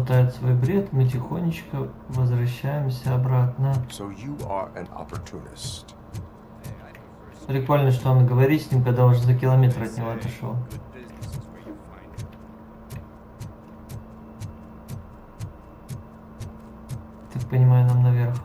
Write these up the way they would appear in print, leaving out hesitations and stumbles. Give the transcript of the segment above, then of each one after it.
мотает свой бред, мы тихонечко возвращаемся обратно. So you are an opportunist. Прикольно, что он говорит с ним, когда уже за километр от него отошел. Так понимаю, нам наверх.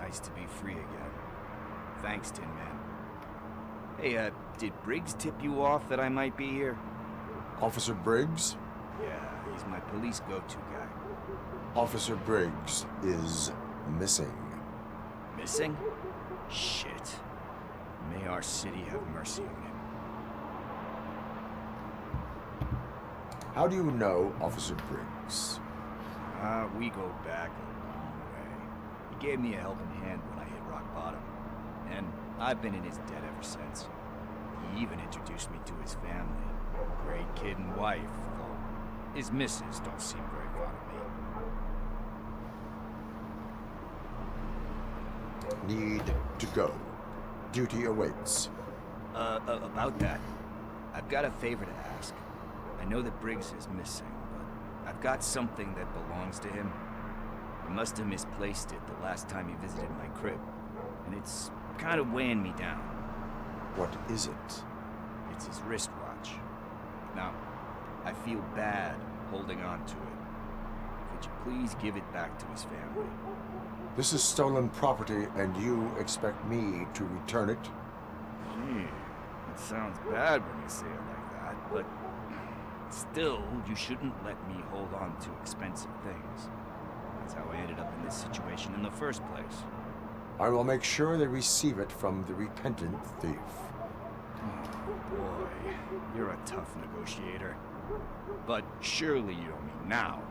Nice to be free again. Thanks, Tin Man. Hey, did Briggs tip you off that I might be here? Officer Briggs? Yeah, he's my police go-to guy. Officer Briggs is missing. Missing? Shit. May our city have mercy on him. How do you know Officer Briggs? We go back a long way. He gave me a helping hand when I hit rock bottom. And I've been in his debt ever since. He even introduced me to his family. Great kid and wife, though his missus don't seem very fond of me. Need to go. Duty awaits. About that, I've got a favor to ask. I know that Briggs is missing, but I've got something that belongs to him. He must have misplaced it the last time he visited my crib, and it's kind of weighing me down. What is it? It's his wristwatch. Now, I feel bad holding on to it. Could you please give it back to his family? This is stolen property, and you expect me to return it? Gee, it sounds bad when you say it like that, but still, you shouldn't let me hold on to expensive things. That's how I ended up in this situation in the first place. I will make sure they receive it from the repentant thief. Oh boy, you're a tough negotiator. But surely you don't mean now.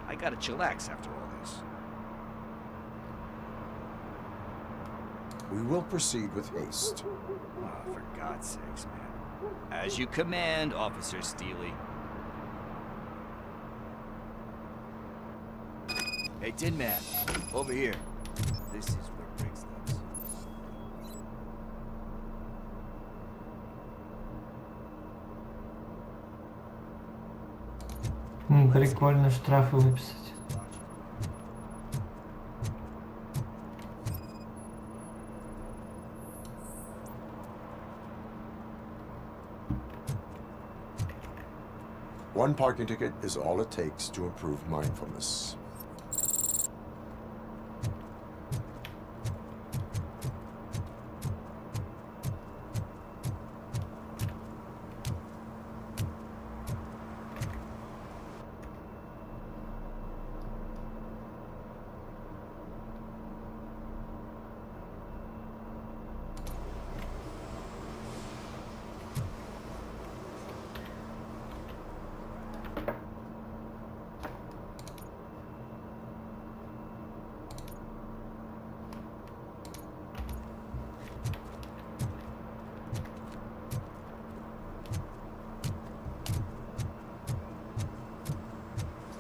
I gotta chillax after all this. We will proceed with haste. Oh, for God's sakes, man. As you command, Officer Steely. Hey, Tin Man, over here. This is where Briggs lives. Прикольно штрафы выписать. One parking ticket is all it takes to improve mindfulness.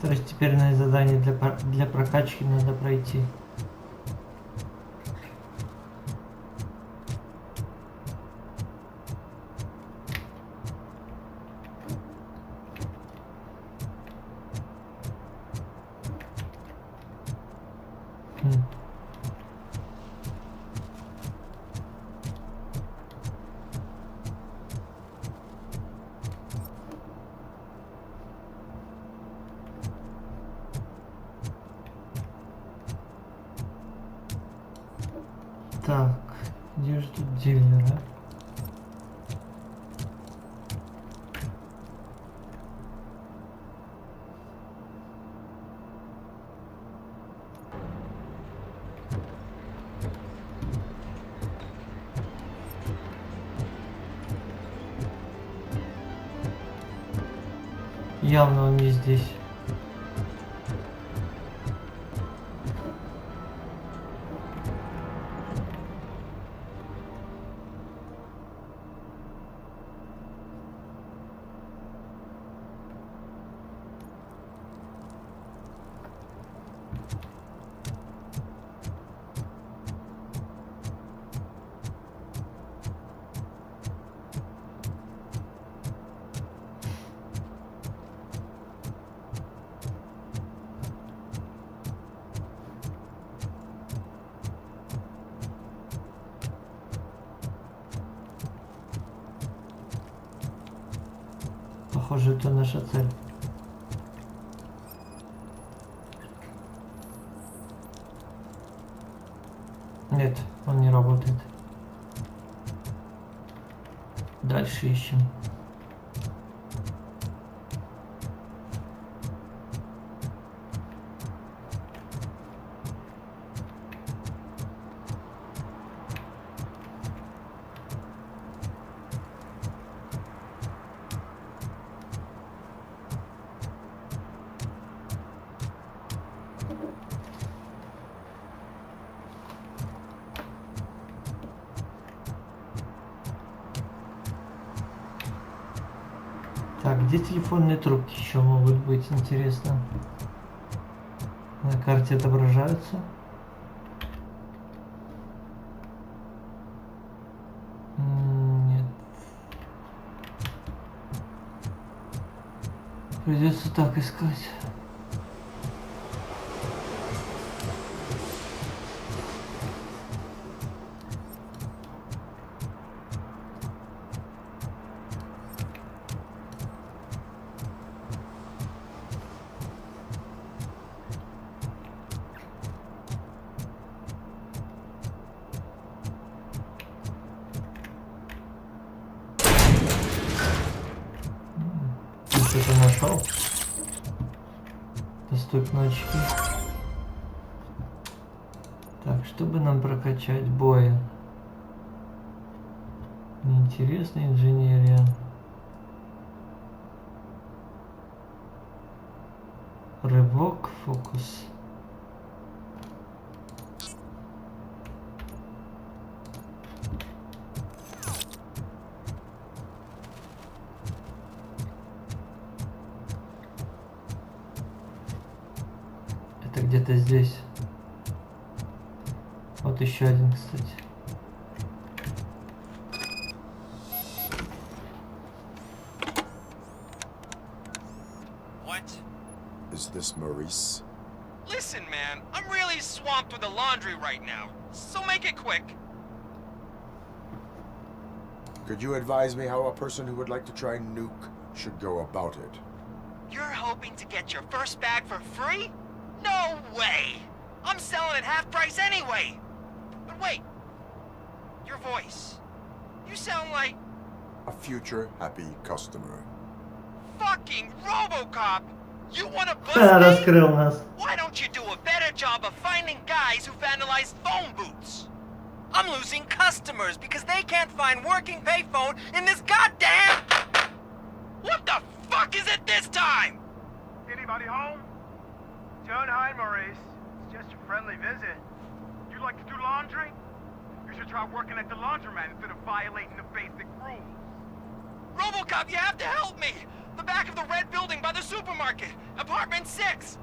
То есть теперь на задание для прокачки надо пройти. Так, где же тут дилер, а? Явно он не здесь. Похоже, это наша цель. Нет, он не работает. Дальше ищем. Так, где телефонные трубки еще могут быть, интересно? На карте отображаются? Нет. Придется так искать. Что-то нашел. Доступные очки. Так, чтобы нам прокачать боя? Неинтересная инженерия. Рывок, фокус. Где-то здесь. Вот еще один, кстати. What? Is this Maurice? Listen, man, I'm really swamped with the laundry right now, so make it quick. Could you advise me how a person who would like to try nuke should go about it? You're hoping to get your first bag for free? No way! I'm selling at half price anyway! But wait, your voice. You sound like... A future happy customer. fucking RoboCop! You wanna bust Раскрыл me? нас. Why don't you do a better job of finding guys who vandalize phone booths? I'm losing customers because they can't find working payphone in this goddamn... What the fuck is it this time? Anybody home? Don't hide, Maurice. It's just a friendly visit. You like to do laundry? You should try working at the laundromat instead of violating the basic rules. RoboCop, you have to help me! The back of the red building by the supermarket, apartment 6.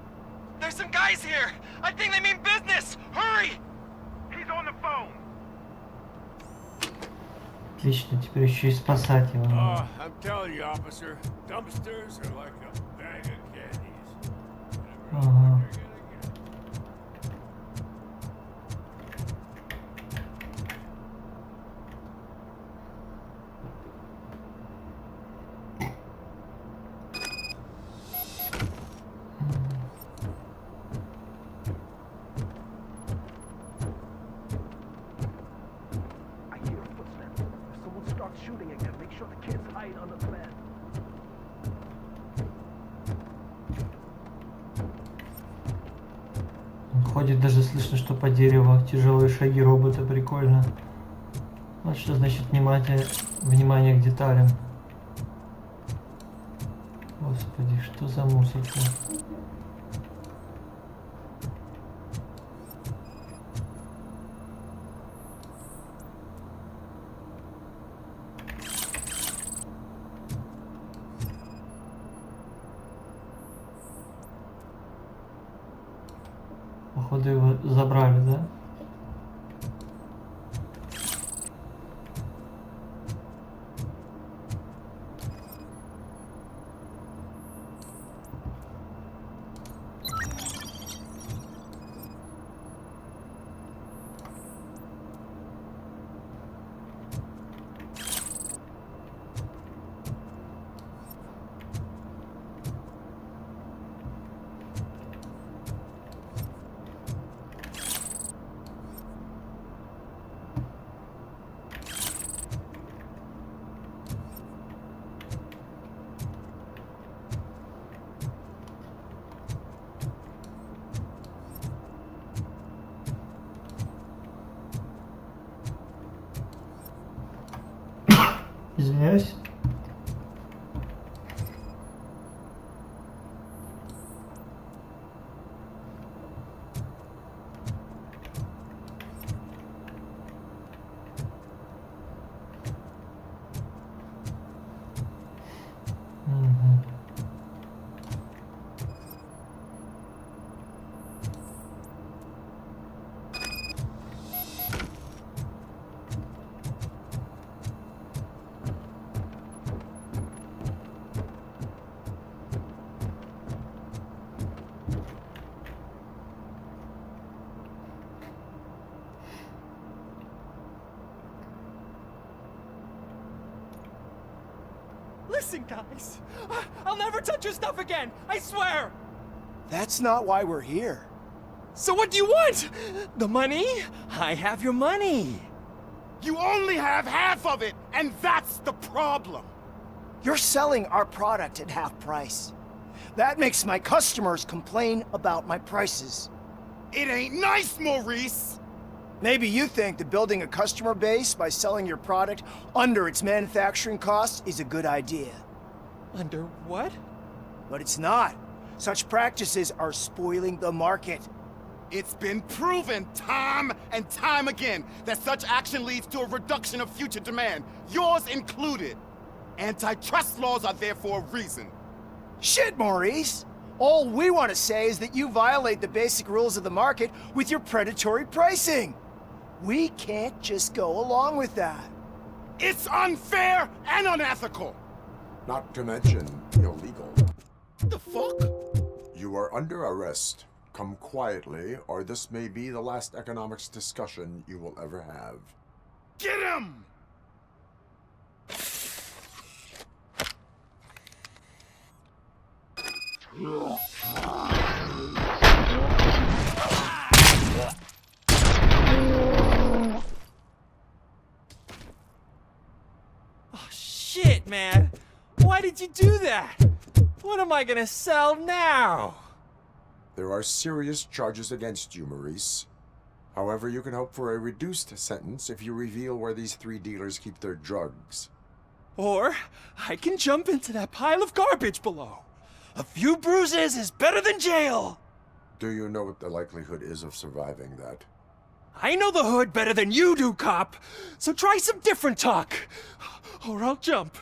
There's some guys here. I think they mean business. Hurry! He's on the phone. Отлично, теперь еще и спасать его. Oh, I'm telling you, officer, dumpsters are like a bag of candies. Ага. I hear footsteps. If someone starts shooting again, make sure the kids hide under the bed. Ходит, даже слышно, что по дереву тяжелые шаги робота, прикольно. Вот что значит внимание к деталям. Вот Господи, что за музыка? Походу его забрали, да? Извиняюсь. Мгм. Listen, guys. I'll never touch your stuff again. I swear. That's not why we're here. So what do you want? The money? I have your money. You only have half of it, and that's the problem. You're selling our product at half price. That makes my customers complain about my prices. It ain't nice, Maurice. Maybe you think that building a customer base by selling your product under its manufacturing costs is a good idea. Under what? But it's not. Such practices are spoiling the market. It's been proven time and time again that such action leads to a reduction of future demand, yours included. Antitrust laws are there for a reason. Shit, Maurice! All we want to say is that you violate the basic rules of the market with your predatory pricing. We can't just go along with that. It's unfair and unethical. Not to mention illegal. The fuck? You are under arrest. Come quietly, or this may be the last economics discussion you will ever have. Get him! Oh, shit, man. Why did you do that? What am I gonna sell now? There are serious charges against you, Maurice. However, you can hope for a reduced sentence if you reveal where these 3 dealers keep their drugs. Or I can jump into that pile of garbage below. A few bruises is better than jail. Do you know what the likelihood is of surviving that? I know the hood better than you do, cop. So try some different talk, or I'll jump.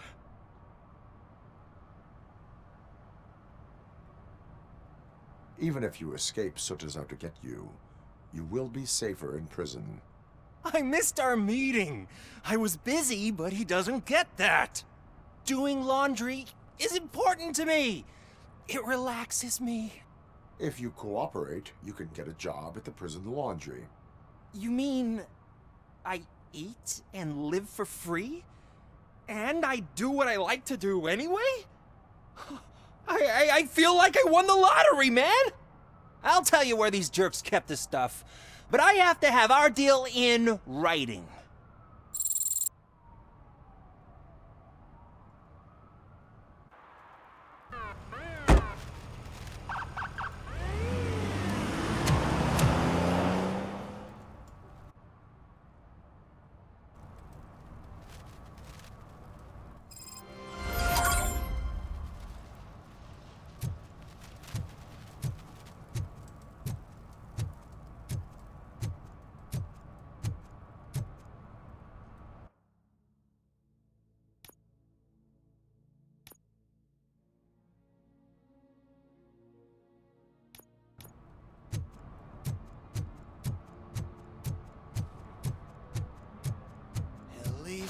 Even if you escape Soot is out to get you, you will be safer in prison. I missed our meeting. I was busy, but he doesn't get that. Doing laundry is important to me. It relaxes me. If you cooperate, you can get a job at the prison laundry. You mean I eat and live for free? And I do what I like to do anyway? I feel like I won the lottery, man! I'll tell you where these jerks kept the stuff, but I have to have our deal in writing.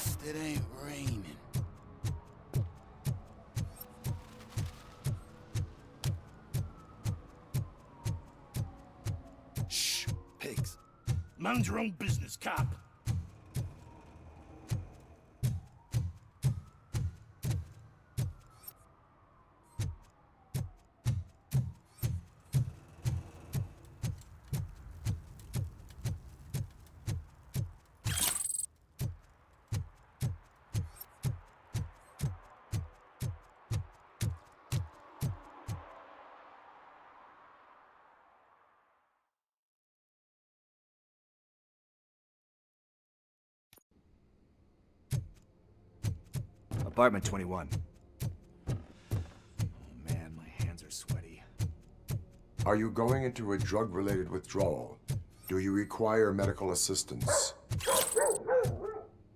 least it ain't raining. Shh, pigs. Mind your own business, cop. Apartment 21. Oh man, my hands are sweaty. Are you going into a drug-related withdrawal? Do you require medical assistance?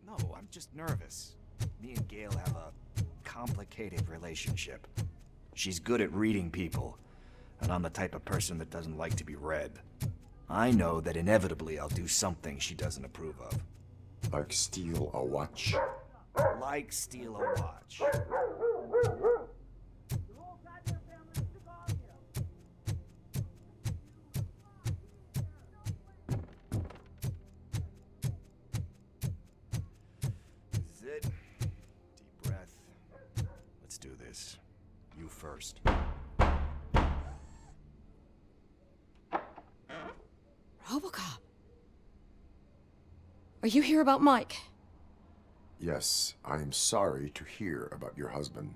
No, I'm just nervous. Me and Gail have a complicated relationship. She's good at reading people, and I'm the type of person that doesn't like to be read. I know that inevitably I'll do something she doesn't approve of. Like steal a watch? Like steal a watch. This is it. Deep breath. Let's do this. You first. RoboCop. Are you here about Mike? Yes, I am sorry to hear about your husband.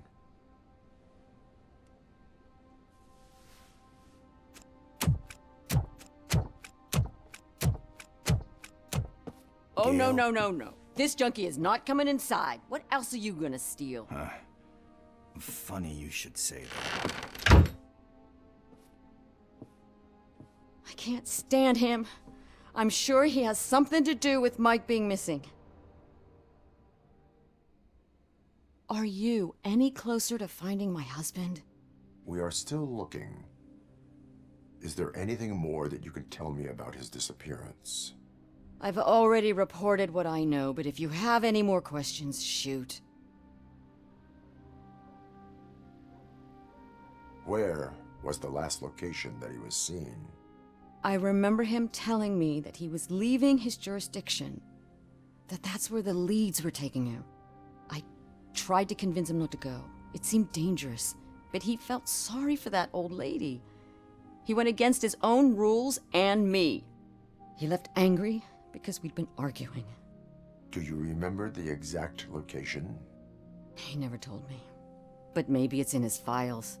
Oh, no, Gail. no, no, no. This junkie is not coming inside. What else are you gonna steal? Funny you should say that. I can't stand him. I'm sure he has something to do with Mike being missing. Are you any closer to finding my husband? We are still looking. Is there anything more that you can tell me about his disappearance? I've already reported what I know, but if you have any more questions, shoot. Where was the last location that he was seen? I remember him telling me that he was leaving his jurisdiction, that's where the leads were taking him. I tried to convince him not to go. It seemed dangerous, but he felt sorry for that old lady. He went against his own rules and me. He left angry because we'd been arguing. Do you remember the exact location? He never told me, but maybe it's in his files.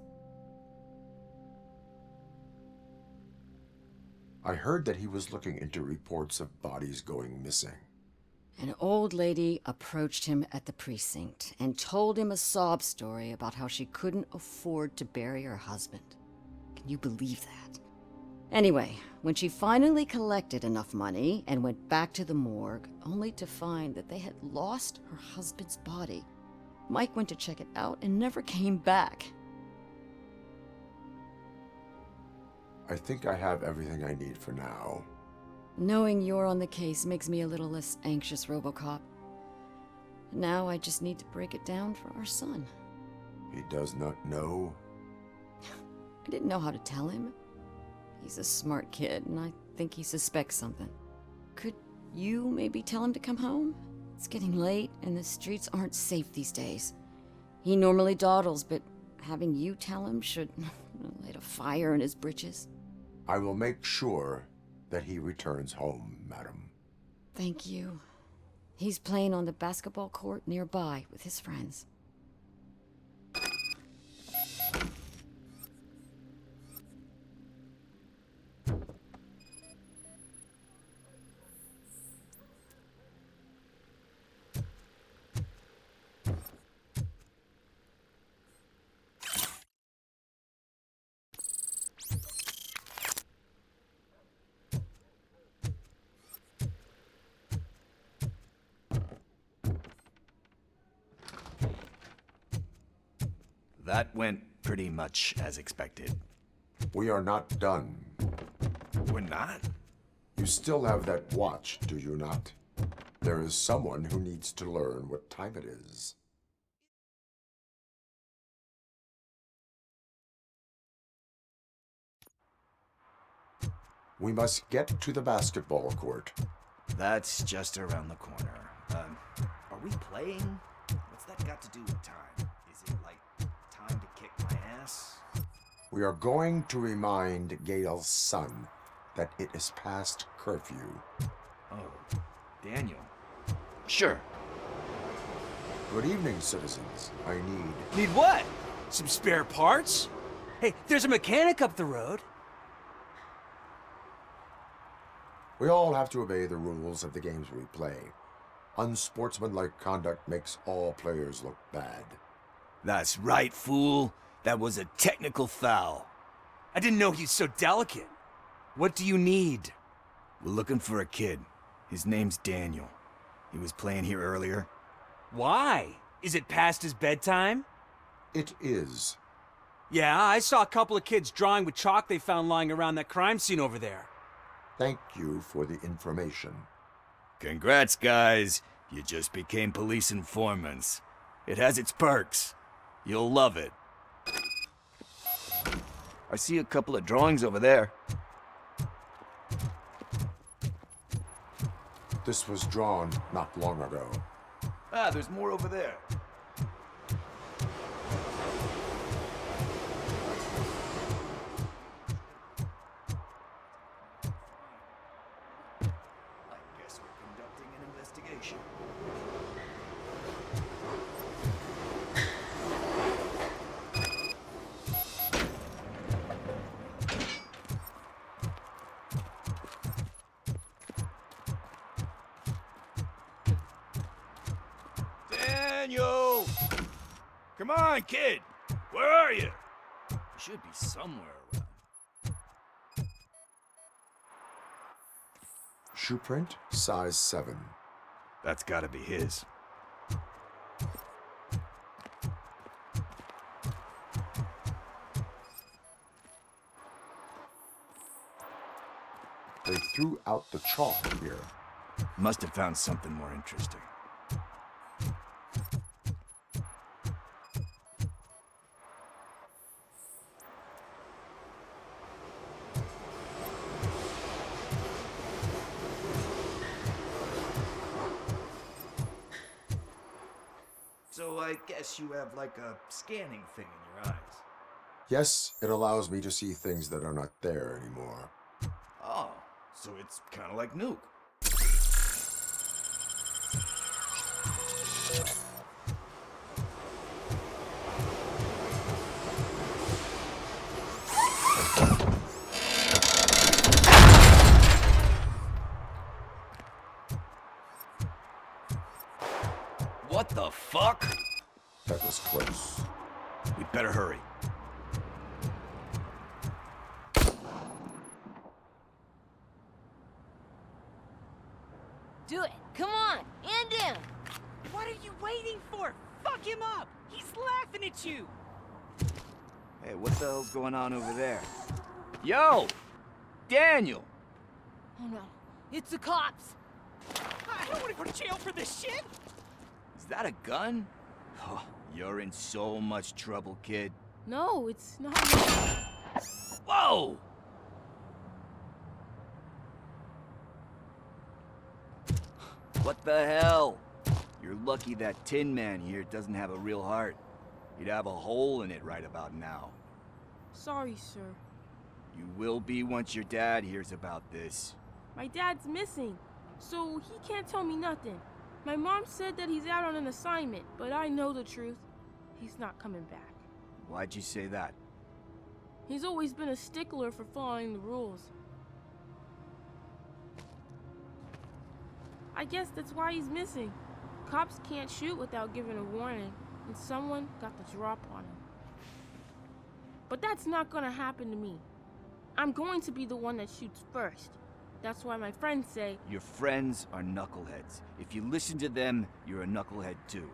I heard that he was looking into reports of bodies going missing. An old lady approached him at the precinct and told him a sob story about how she couldn't afford to bury her husband. Can you believe that? Anyway, when she finally collected enough money and went back to the morgue, only to find that they had lost her husband's body, Mike went to check it out and never came back. I think I have everything I need for now. Knowing you're on the case makes me a little less anxious, RoboCop. Now I just need to break it down for our son. He does not know? I didn't know how to tell him. He's a smart kid, and I think he suspects something. Could you maybe tell him to come home? It's getting late, and the streets aren't safe these days. He normally dawdles, but having you tell him should light a fire in his britches. I will make sure that he returns home, madam. Thank you. He's playing on the basketball court nearby with his friends. That went pretty much as expected. We are not done. We're not? You still have that watch, do you not? There is someone who needs to learn what time it is. We must get to the basketball court. That's just around the corner. Are we playing? What's that got to do with time? Is it like time to kick my ass? We are going to remind Gail's son that it is past curfew. Oh, Daniel. Sure. Good evening, citizens. I need... Need what? Some spare parts? Hey, there's a mechanic up the road. We all have to obey the rules of the games we play. Unsportsmanlike conduct makes all players look bad. That's right, fool. That was a technical foul. I didn't know he's so delicate. What do you need? We're looking for a kid. His name's Daniel. He was playing here earlier. Why? Is it past his bedtime? It is. Yeah, I saw a couple of kids drawing with chalk they found lying around that crime scene over there. Thank you for the information. Congrats, guys. You just became police informants. It has its perks. You'll love it. I see a couple of drawings over there. This was drawn not long ago. Ah, there's more over there. I guess we're conducting an investigation. Daniel! Come on, kid! Where are you? You should be somewhere around. Shoe print, size 7. That's gotta be his. They threw out the chalk here. Must have found something more interesting. So I guess you have like a scanning thing in your eyes. Yes, it allows me to see things that are not there anymore. Oh, so it's kind of like Nuke. What the fuck? That was close. We'd better hurry. Do it. Come on. End him. What are you waiting for? Fuck him up. He's laughing at you. Hey, what the hell's going on over there? Yo! Daniel! Oh no. It's the cops. I don't want to go to jail for this shit. Is that a gun? Oh, you're in so much trouble, kid. No, it's not. Whoa! What the hell? You're lucky that Tin Man here doesn't have a real heart. He'd have a hole in it right about now. Sorry, sir. You will be once your dad hears about this. My dad's missing, so he can't tell me nothing. My mom said that he's out on an assignment, but I know the truth. He's not coming back. Why'd you say that? He's always been a stickler for following the rules. I guess that's why he's missing. Cops can't shoot without giving a warning, and someone got the drop on him. But that's not gonna happen to me. I'm going to be the one that shoots first. That's why my friends say... Your friends are knuckleheads. If you listen to them, you're a knucklehead too.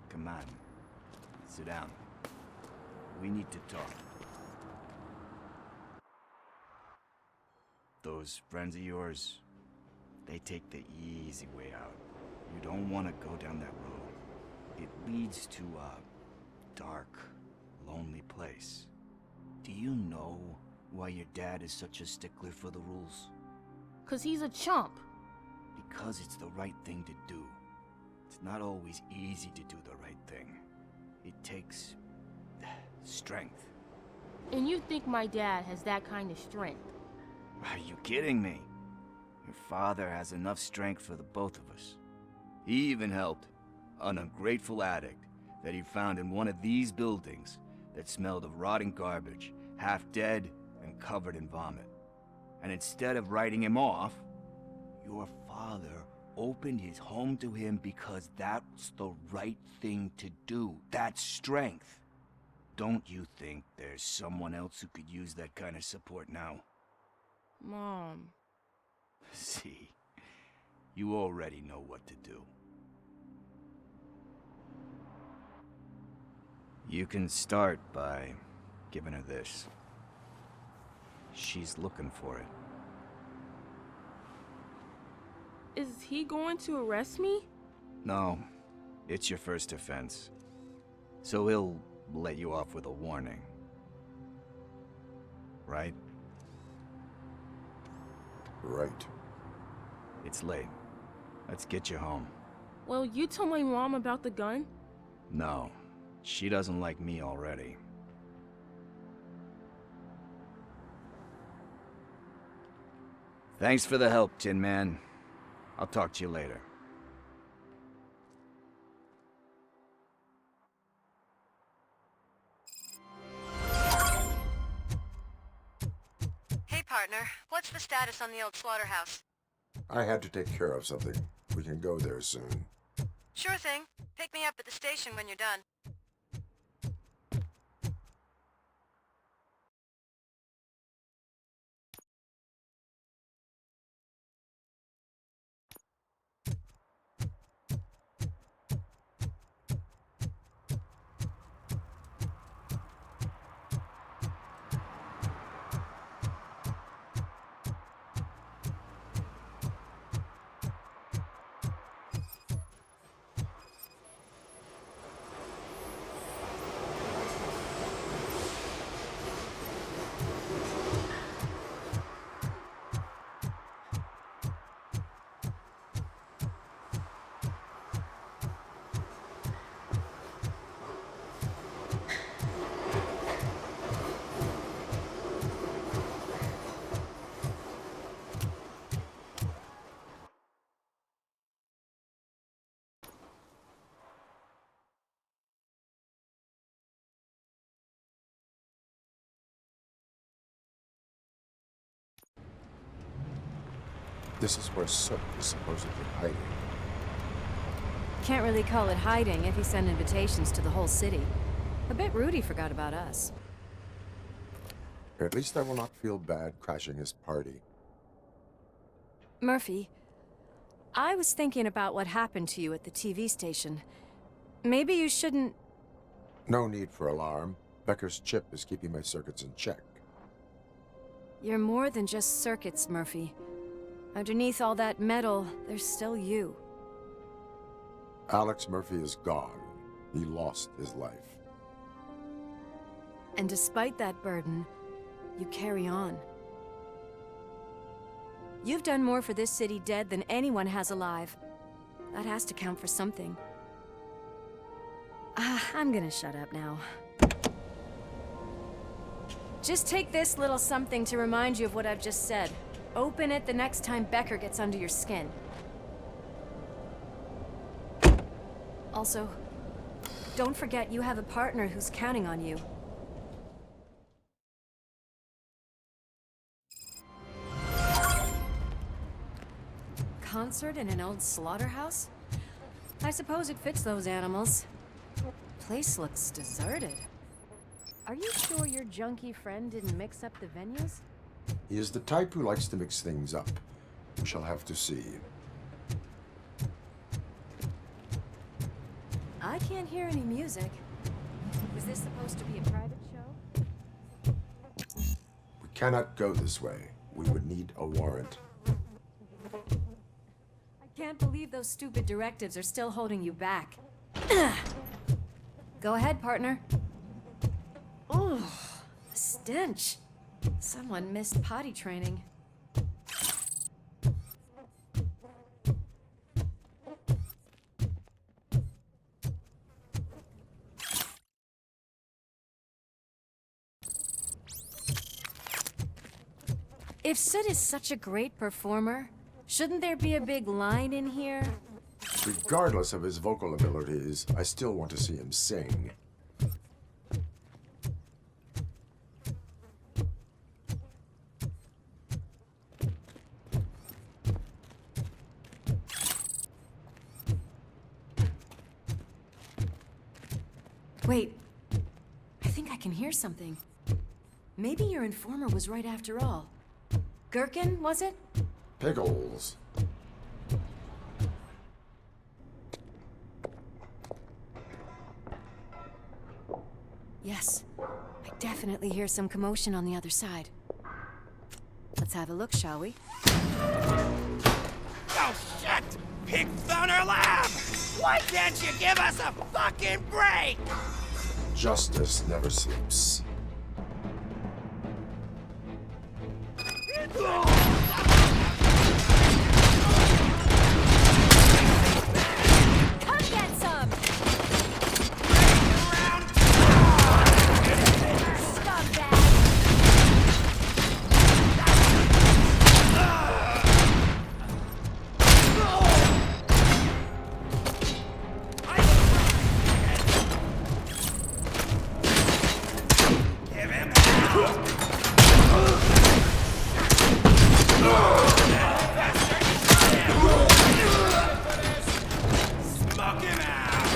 Come on. Sit down. We need to talk. Those friends of yours, they take the easy way out. You don't want to go down that road. It leads to a dark, lonely place. Do you know why your dad is such a stickler for the rules? 'Cause he's a chump. Because it's the right thing to do. It's not always easy to do the right thing. It takes strength. And you think my dad has that kind of strength? Are you kidding me? Your father has enough strength for the both of us. He even helped an ungrateful addict that he found in one of these buildings that smelled of rotting garbage, half dead and covered in vomit. And instead of writing him off, your father opened his home to him because that's the right thing to do. That's strength. Don't you think there's someone else who could use that kind of support now? Mom. See, you already know what to do. You can start by giving her this. She's looking for it. Is he going to arrest me? No, it's your first offense. So he'll let you off with a warning. Right? Right. It's late. Let's get you home. Well, you told my mom about the gun? No, she doesn't like me already. Thanks for the help, Tin Man. I'll talk to you later. Hey, partner. What's the status on the old slaughterhouse? I had to take care of something. We can go there soon. Sure thing. Pick me up at the station when you're done. This is where Sook is supposedly hiding. Can't really call it hiding if he sent invitations to the whole city. A bit rude he forgot about us. At least I will not feel bad crashing his party. Murphy, I was thinking about what happened to you at the TV station. Maybe you shouldn't... No need for alarm. Becker's chip is keeping my circuits in check. You're more than just circuits, Murphy. Underneath all that metal, there's still you. Alex Murphy is gone. He lost his life. And despite that burden, you carry on. You've done more for this city dead than anyone has alive. That has to count for something. I'm gonna shut up now. Just take this little something to remind you of what I've just said. Open it the next time Becker gets under your skin. Also, don't forget you have a partner who's counting on you. Concert in an old slaughterhouse? I suppose it fits those animals. Place looks deserted. Are you sure your junkie friend didn't mix up the venues? He is the type who likes to mix things up. We shall have to see. I can't hear any music. Was this supposed to be a private show? We cannot go this way. We would need a warrant. Can't believe those stupid directives are still holding you back. Go ahead, partner. Ooh, the stench. Someone missed potty training. If Soot is such a great performer, shouldn't there be a big line in here? Regardless of his vocal abilities, I still want to see him sing. Wait, I think I can hear something. Maybe your informer was right after all. Gherkin, was it? Pickles. Yes, I definitely hear some commotion on the other side. Let's have a look, shall we? Oh shit! Pig found our lab! Why can't you give us a fucking break? Justice never sleeps. Come get some! Scumbag! Give him smoke him out!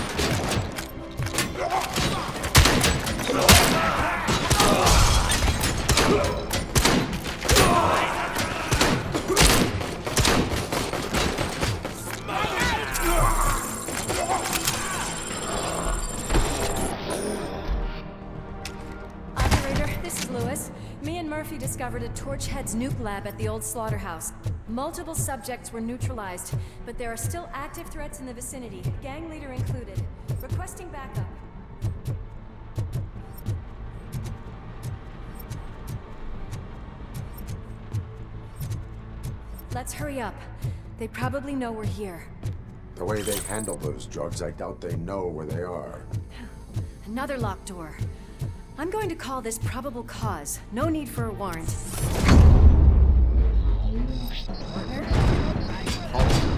Operator, this is Lewis. Me and Murphy discovered a Torchhead's nuke lab at the old slaughterhouse. Multiple subjects were neutralized, but there are still active threats in the vicinity, gang leader included. Requesting backup. Let's hurry up. They probably know we're here. The way they handle those drugs, I doubt they know where they are. Another locked door. I'm going to call this probable cause. No need for a warrant. Partner?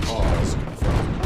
Cause confirmed.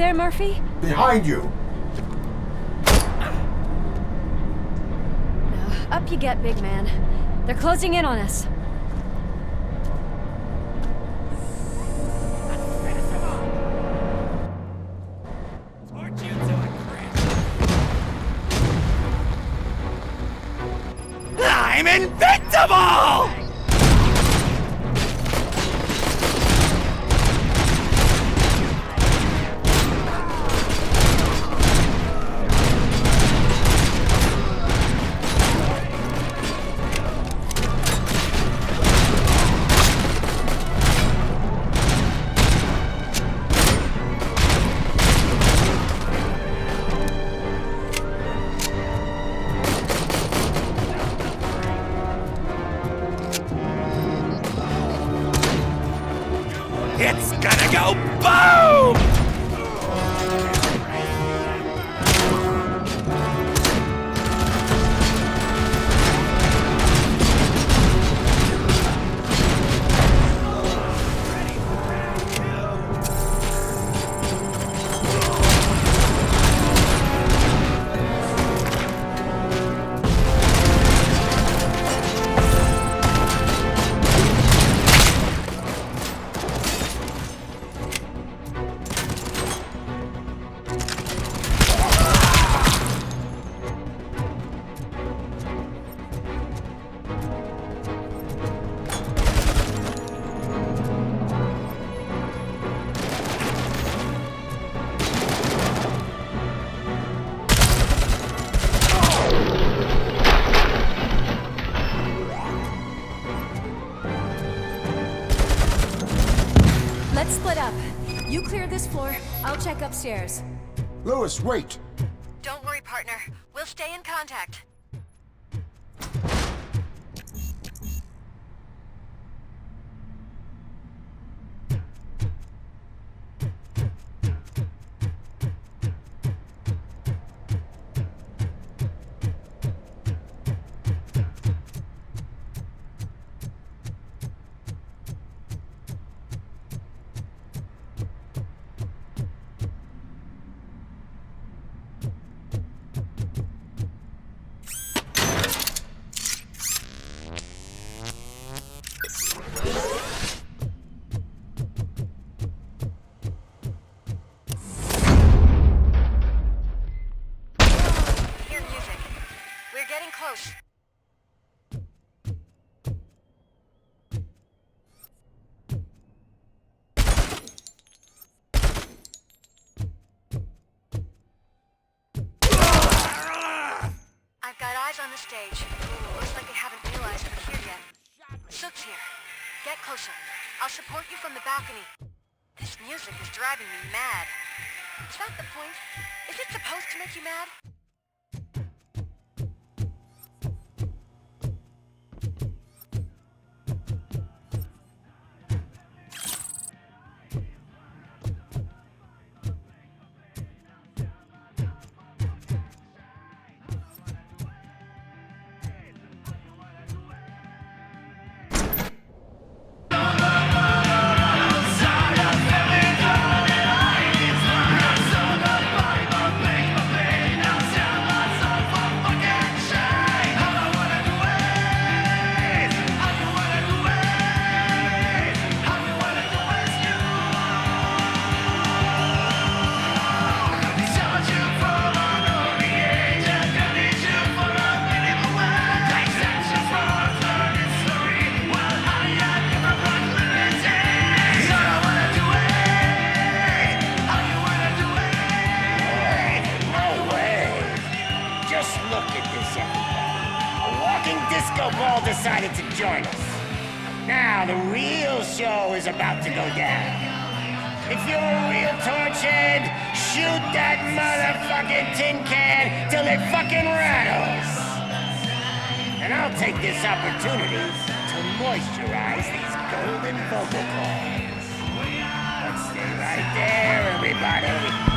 there, Murphy? Behind you! Up you get, big man. They're closing in on us. I'm invincible! It's gonna go boom! Let's split up. You clear this floor, I'll check upstairs. Lewis, wait! Don't worry, partner. We'll stay in contact. Hear music. We're getting close. I've got eyes on the stage. Looks like they haven't realized we're here yet. Sook's here. Get closer. I'll support you from the balcony. This music is driving me mad. Is that the point? Is it supposed to make you mad? Decided to join us. Now the real show is about to go down. If you're a real torchhead, shoot that motherfucking tin can till it fucking rattles. And I'll take this opportunity to moisturize these golden vocal cords. Let's stay right there, everybody.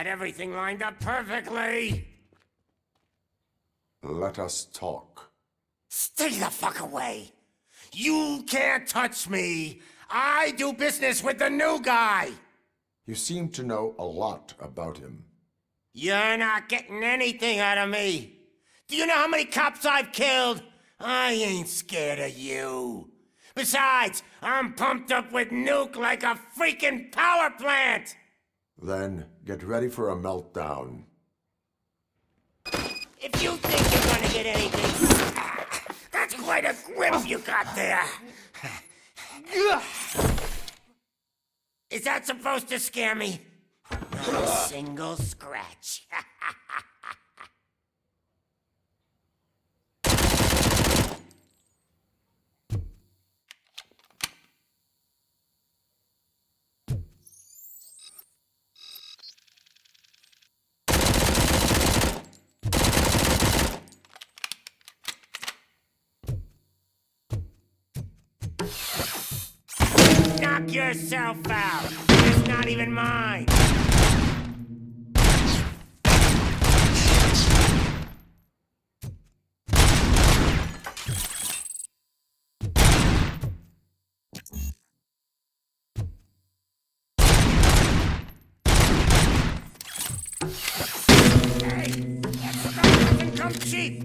had everything lined up perfectly. Let us talk. Stay the fuck away. You can't touch me. I do business with the new guy. You seem to know a lot about him. You're not getting anything out of me. Do you know how many cops I've killed? I ain't scared of you. Besides, I'm pumped up with nuke like a freaking power plant. Then get ready for a meltdown. If you think you're gonna get anything, that's quite a grip you got there. Is that supposed to scare me? Not a single scratch. Knock yourself out. It's not even mine. Hey, that stuff doesn't come cheap.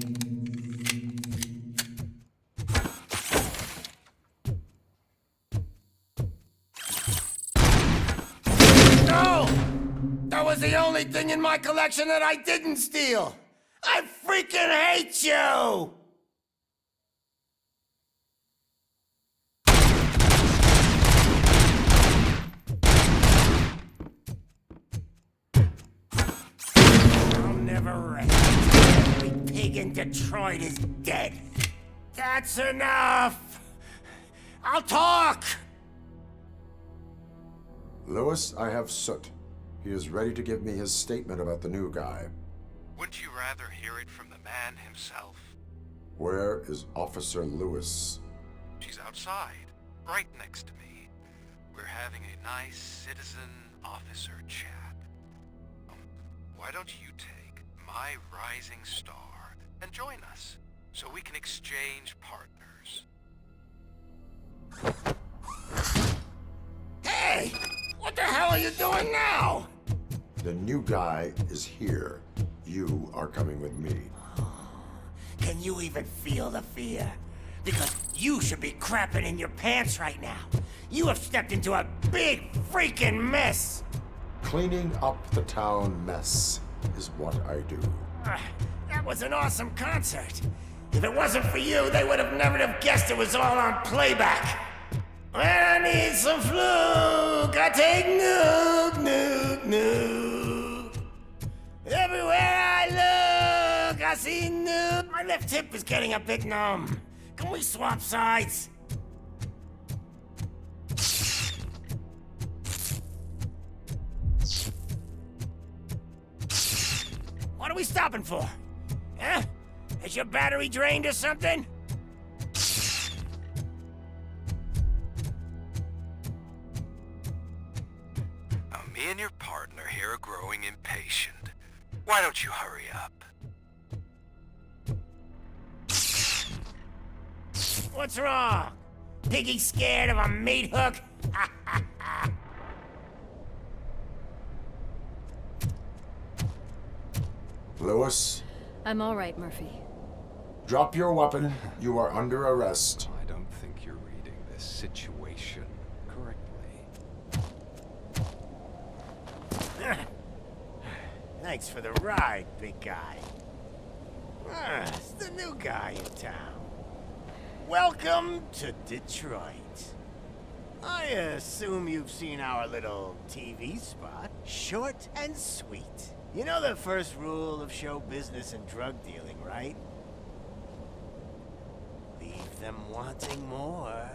That was the only thing in my collection that I didn't steal! I freaking hate you! I'll never rest. Every pig in Detroit is dead. That's enough! I'll talk! Lewis, I have Soot. He is ready to give me his statement about the new guy. Wouldn't you rather hear it from the man himself? Where is Officer Lewis? She's outside, right next to me. We're having a nice citizen-officer chat. Why don't you take my rising star and join us, so we can exchange partners? Hey! What the hell are you doing now? The new guy is here. You are coming with me. Can you even feel the fear? Because you should be crapping in your pants right now. You have stepped into a big freaking mess. Cleaning up the town mess is what I do. That was an awesome concert. If it wasn't for you, they would have never have guessed it was all on playback. When I need some fluke, I take nuke, nuke, nuke. Everywhere I look, I see nuke. My left hip is getting a bit numb. Can we swap sides? What are we stopping for? Huh? Is your battery drained or something? Me and your partner here are growing impatient. Why don't you hurry up? What's wrong? Piggy scared of a meat hook? Lewis? I'm all right, Murphy. Drop your weapon. You are under arrest. I don't think you're reading this situation correctly. Thanks for the ride, big guy. It's the new guy in town. Welcome to Detroit. I assume you've seen our little TV spot. Short and sweet. You know the first rule of show business and drug dealing, right? Leave them wanting more.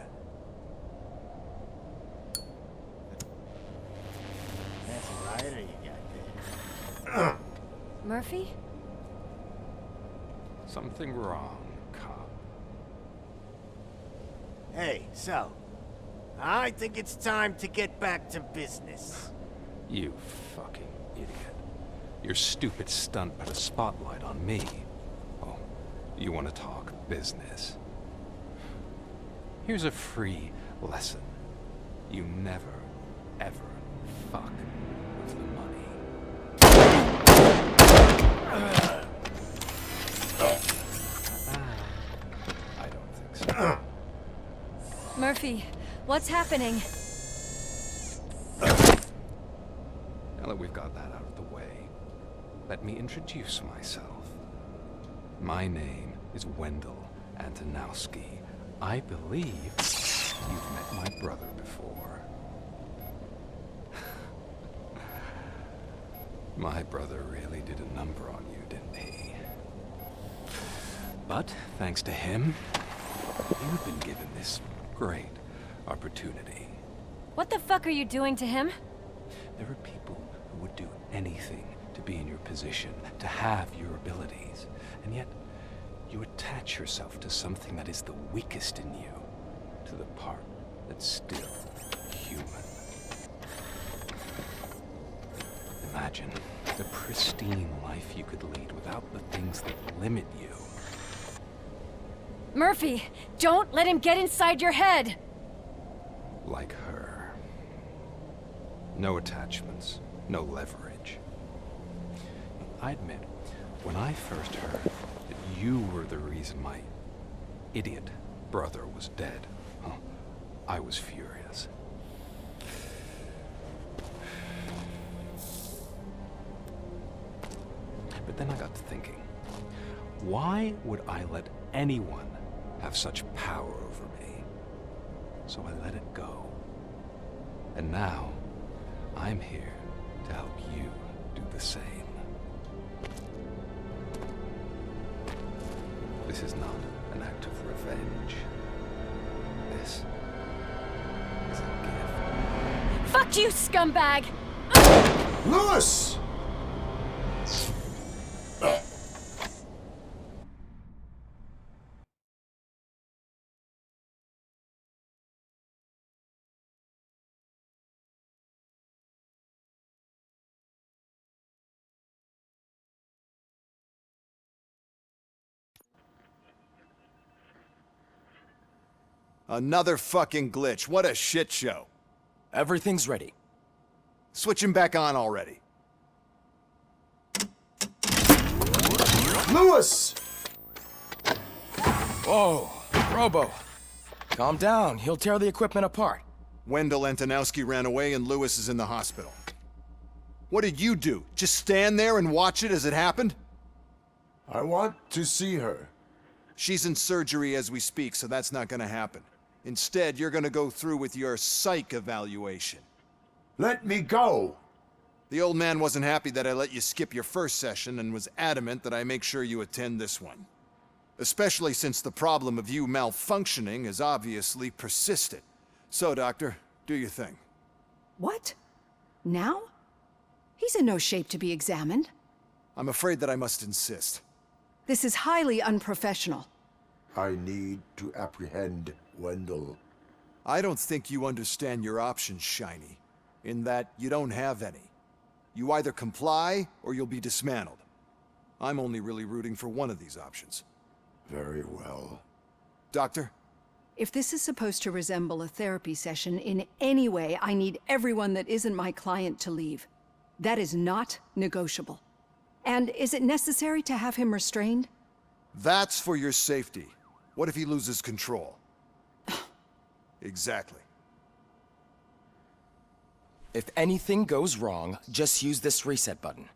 That's a rider you got there. Murphy? Something wrong, cop. Hey, so, I think it's time to get back to business. You fucking idiot. Your stupid stunt put a spotlight on me. Oh, you want to talk business? Here's a free lesson. You never, ever fuck with the money. I don't think so. Murphy, what's happening? Now that we've got that out of the way, let me introduce myself. My name is Wendell Antonowski. I believe you've met my brother before. My brother really did a number on you, didn't he? But thanks to him, you've been given this great opportunity. What the fuck are you doing to him? There are people who would do anything to be in your position, to have your abilities, and yet you attach yourself to something that is the weakest in you, to the part that's still human. Imagine the pristine life you could lead without the things that limit you. Murphy, don't let him get inside your head! Like her. No attachments, no leverage. I admit, when I first heard that you were the reason my idiot brother was dead, I was furious. But then I got to thinking, why would I let anyone have such power over me? So I let it go. And now, I'm here to help you do the same. This is not an act of revenge. This is a gift. Fuck you, scumbag! Lewis! Another fucking glitch. What a shit show. Everything's ready. Switch him back on already. Lewis! Whoa, Robo. Calm down. He'll tear the equipment apart. Wendell Antonowski ran away and Lewis is in the hospital. What did you do? Just stand there and watch it as it happened? I want to see her. She's in surgery as we speak, so that's not gonna happen. Instead, you're gonna go through with your psych evaluation. Let me go! The old man wasn't happy that I let you skip your first session and was adamant that I make sure you attend this one. Especially since the problem of you malfunctioning is obviously persistent. So, Doctor, do your thing. What? Now? He's in no shape to be examined. I'm afraid that I must insist. This is highly unprofessional. I need to apprehend Wendell. I don't think you understand your options, Shiny. In that you don't have any. You either comply or you'll be dismantled. I'm only really rooting for one of these options. Very well. Doctor? If this is supposed to resemble a therapy session in any way, I need everyone that isn't my client to leave. That is not negotiable. And is it necessary to have him restrained? That's for your safety. What if he loses control? Exactly. If anything goes wrong, just use this reset button.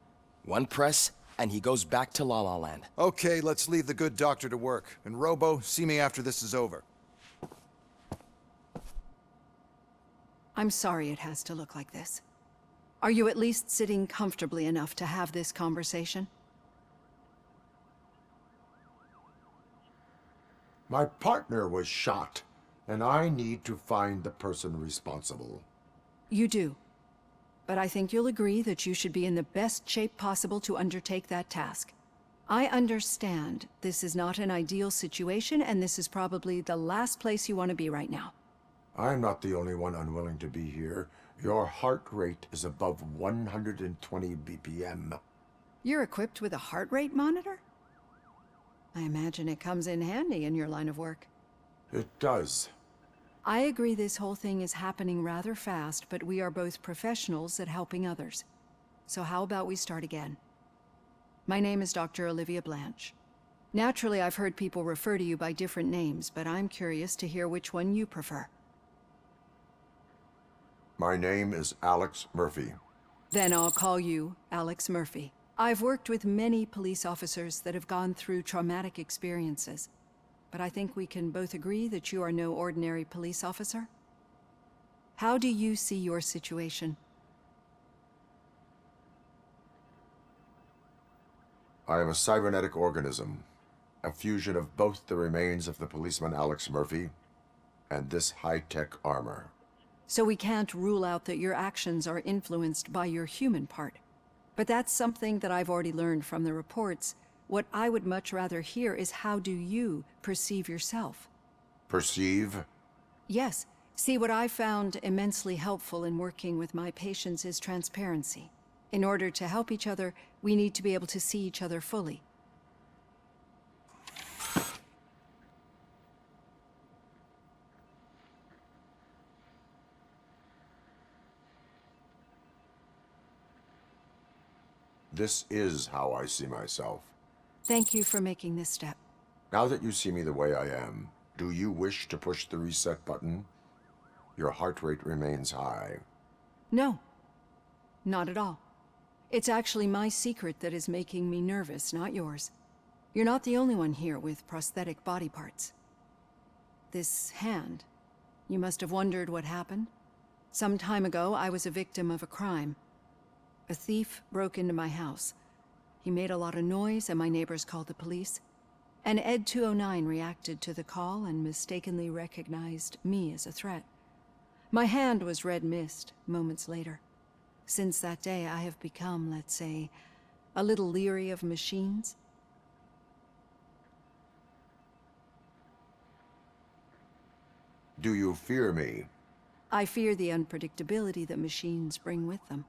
One press, and he goes back to La La Land. Okay, let's leave the good doctor to work. And Robo, see me after this is over. I'm sorry it has to look like this. Are you at least sitting comfortably enough to have this conversation? My partner was shot, and I need to find the person responsible. You do. But I think you'll agree that you should be in the best shape possible to undertake that task. I understand this is not an ideal situation, and this is probably the last place you want to be right now. I'm not the only one unwilling to be here. Your heart rate is above 120 BPM. You're equipped with a heart rate monitor? I imagine it comes in handy in your line of work. It does. I agree this whole thing is happening rather fast, but we are both professionals at helping others. So how about we start again? My name is Dr. Olivia Blanche. Naturally, I've heard people refer to you by different names, but I'm curious to hear which one you prefer. My name is Alex Murphy. Then I'll call you Alex Murphy. I've worked with many police officers that have gone through traumatic experiences, but I think we can both agree that you are no ordinary police officer. How do you see your situation? I am a cybernetic organism, a fusion of both the remains of the policeman Alex Murphy and this high-tech armor. So we can't rule out that your actions are influenced by your human part. But that's something that I've already learned from the reports. What I would much rather hear is how do you perceive yourself? Perceive? Yes. See, what I found immensely helpful in working with my patients is transparency. In order to help each other, we need to be able to see each other fully. This is how I see myself. Thank you for making this step. Now that you see me the way I am, do you wish to push the reset button? Your heart rate remains high. No, not at all. It's actually my secret that is making me nervous, not yours. You're not the only one here with prosthetic body parts. This hand, you must have wondered what happened. Some time ago, I was a victim of a crime. A thief broke into my house. He made a lot of noise and my neighbors called the police. And Ed 209 reacted to the call and mistakenly recognized me as a threat. My hand was red mist moments later. Since that day, I have become, let's say, a little leery of machines. Do you fear me? I fear the unpredictability that machines bring with them.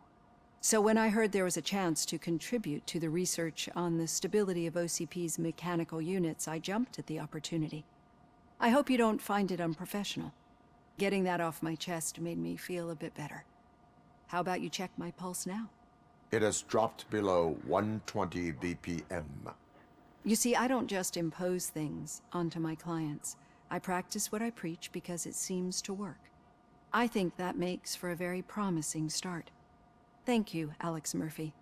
So when I heard there was a chance to contribute to the research on the stability of OCP's mechanical units, I jumped at the opportunity. I hope you don't find it unprofessional. Getting that off my chest made me feel a bit better. How about you check my pulse now? It has dropped below 120 BPM. You see, I don't just impose things onto my clients. I practice what I preach because it seems to work. I think that makes for a very promising start. Thank you, Alex Murphy.